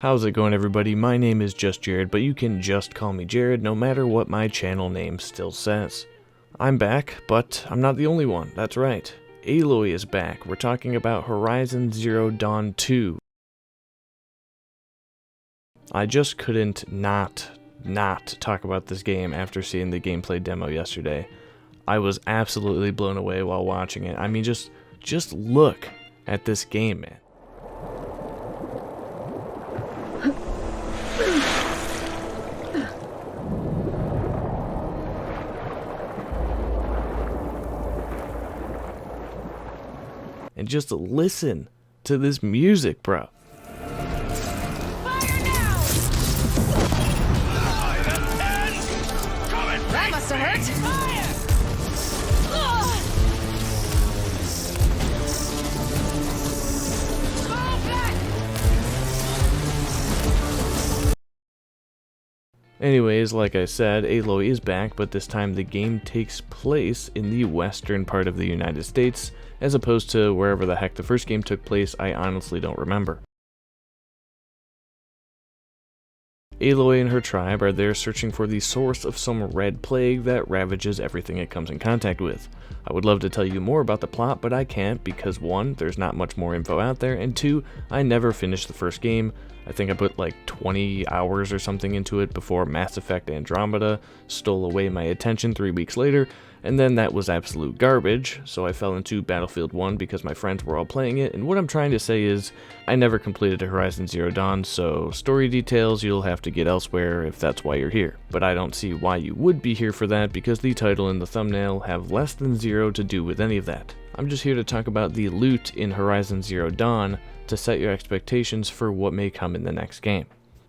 How's it going, everybody? My name is Just Jared, but you can just call me Jared no matter what my channel name still says. I'm back, but I'm not the only one. That's right. Aloy is back. We're talking about Horizon Zero Dawn 2. I just couldn't not talk about this game after seeing the gameplay demo yesterday. I was absolutely blown away while watching it. I mean, just look at this game, man. And just listen to this music, bro. That must have hurt. Anyways, like I said, Aloy is back, but this time the game takes place in the western part of the United States, as opposed to wherever the heck the first game took place. I honestly don't remember. Aloy and her tribe are there searching for the source of some red plague that ravages everything it comes in contact with. I would love to tell you more about the plot, but I can't because 1, there's not much more info out there, and 2, I never finished the first game. I think I put like 20 hours or something into it before Mass Effect Andromeda stole away my attention 3 weeks later, and then that was absolute garbage, so I fell into Battlefield 1 because my friends were all playing it. And what I'm trying to say is, I never completed Horizon Zero Dawn, so story details you'll have to get elsewhere if that's why you're here. But I don't see why you would be here for that, because the title and the thumbnail have less than zero to do with any of that. I'm just here to talk about the loot in Horizon Zero Dawn to set your expectations for what may come in the next game.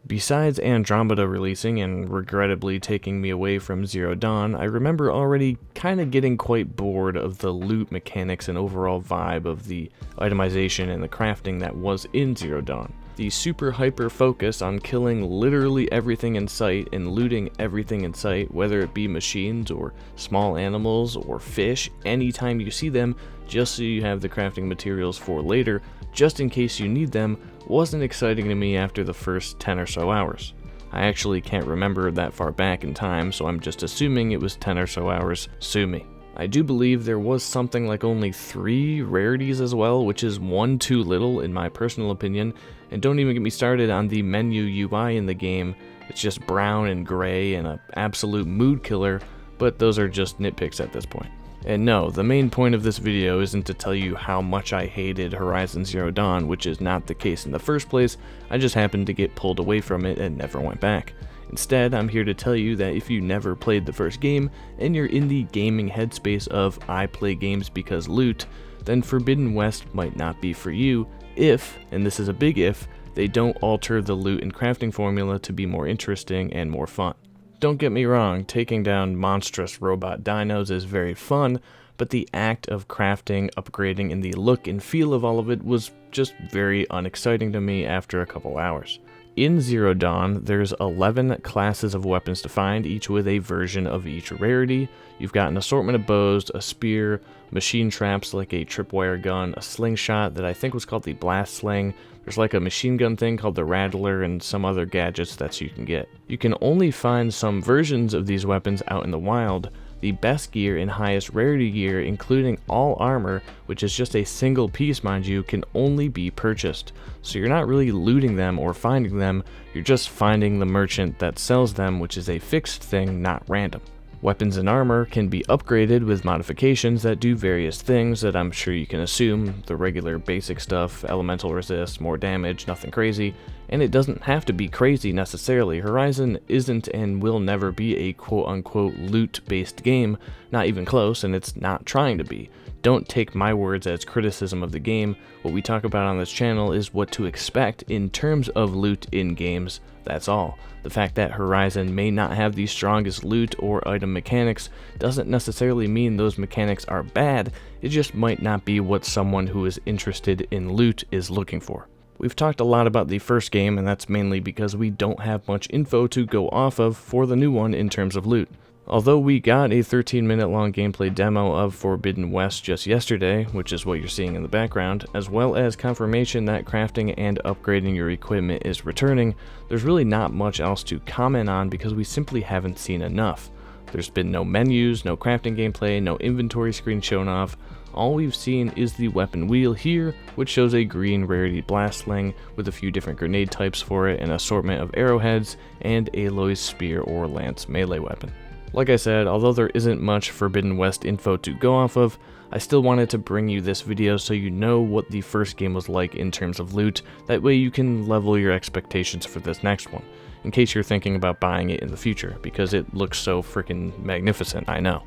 Besides Andromeda releasing and regrettably taking me away from Zero Dawn, I remember already kind of getting quite bored of the loot mechanics and overall vibe of the itemization and the crafting that was in Zero Dawn. The super hyper focus on killing literally everything in sight and looting everything in sight, whether it be machines or small animals or fish, anytime you see them, just so you have the crafting materials for later, just in case you need them, wasn't exciting to me after the first 10 or so hours. I actually can't remember that far back in time, so I'm just assuming it was 10 or so hours. Sue me. I do believe there was something like only 3 rarities as well, which is 1 too little in my personal opinion, and don't even get me started on the menu UI in the game. It's just brown and gray and an absolute mood killer, but those are just nitpicks at this point. And no, the main point of this video isn't to tell you how much I hated Horizon Zero Dawn, which is not the case in the first place. I just happened to get pulled away from it and never went back. Instead, I'm here to tell you that if you never played the first game, and you're in the gaming headspace of I play games because loot, then Forbidden West might not be for you if, and this is a big if, they don't alter the loot and crafting formula to be more interesting and more fun. Don't get me wrong, taking down monstrous robot dinos is very fun, but the act of crafting, upgrading, and the look and feel of all of it was just very unexciting to me after a couple hours. In Zero Dawn, there's 11 classes of weapons to find, each with a version of each rarity. You've got an assortment of bows, a spear, machine traps like a tripwire gun, a slingshot that I think was called the blast sling. There's like a machine gun thing called the Rattler, and some other gadgets that you can get. You can only find some versions of these weapons out in the wild. The best gear and highest rarity gear, including all armor, which is just a single piece mind you, can only be purchased. So you're not really looting them or finding them, you're just finding the merchant that sells them, which is a fixed thing, not random. Weapons and armor can be upgraded with modifications that do various things that I'm sure you can assume, the regular basic stuff, elemental resist, more damage, nothing crazy, and it doesn't have to be crazy necessarily. Horizon isn't and will never be a quote-unquote loot-based game, not even close, and it's not trying to be. Don't take my words as criticism of the game. What we talk about on this channel is what to expect in terms of loot in games, that's all. The fact that Horizon may not have the strongest loot or item mechanics doesn't necessarily mean those mechanics are bad, it just might not be what someone who is interested in loot is looking for. We've talked a lot about the first game, and that's mainly because we don't have much info to go off of for the new one in terms of loot. Although we got a 13-minute long gameplay demo of Forbidden West just yesterday, which is what you're seeing in the background, as well as confirmation that crafting and upgrading your equipment is returning, there's really not much else to comment on because we simply haven't seen enough. There's been no menus, no crafting gameplay, no inventory screen shown off. All we've seen is the weapon wheel here, which shows a green rarity blast sling with a few different grenade types for it, an assortment of arrowheads, and Aloy's spear or lance melee weapon. Like I said, although there isn't much Forbidden West info to go off of, I still wanted to bring you this video so you know what the first game was like in terms of loot. That way you can level your expectations for this next one, in case you're thinking about buying it in the future, because it looks so freaking magnificent, I know.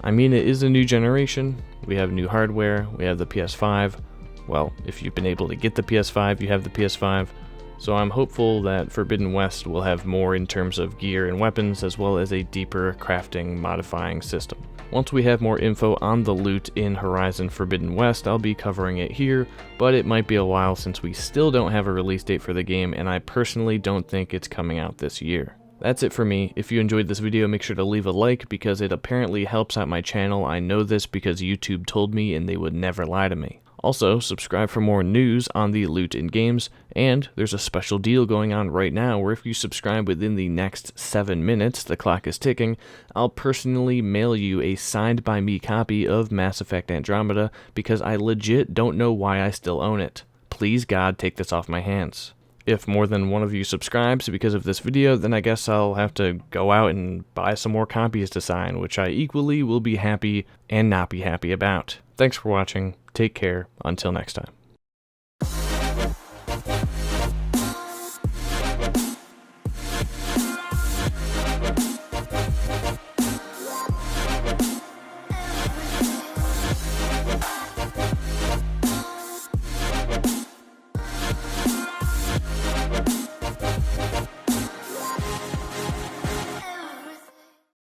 I mean, it is a new generation, we have new hardware, we have the PS5, well, if you've been able to get the PS5, you have the PS5, so I'm hopeful that Forbidden West will have more in terms of gear and weapons, as well as a deeper crafting modifying system. Once we have more info on the loot in Horizon Forbidden West, I'll be covering it here, but it might be a while since we still don't have a release date for the game, and I personally don't think it's coming out this year. That's it for me. If you enjoyed this video, make sure to leave a like because it apparently helps out my channel. I know this because YouTube told me and they would never lie to me. Also, subscribe for more news on the loot in games, and there's a special deal going on right now where if you subscribe within the next 7 minutes, the clock is ticking, I'll personally mail you a signed by me copy of Mass Effect Andromeda because I legit don't know why I still own it. Please God, take this off my hands. If more than one of you subscribes because of this video, then I guess I'll have to go out and buy some more copies to sign, which I equally will be happy and not be happy about. Thanks for watching. Take care. Until next time.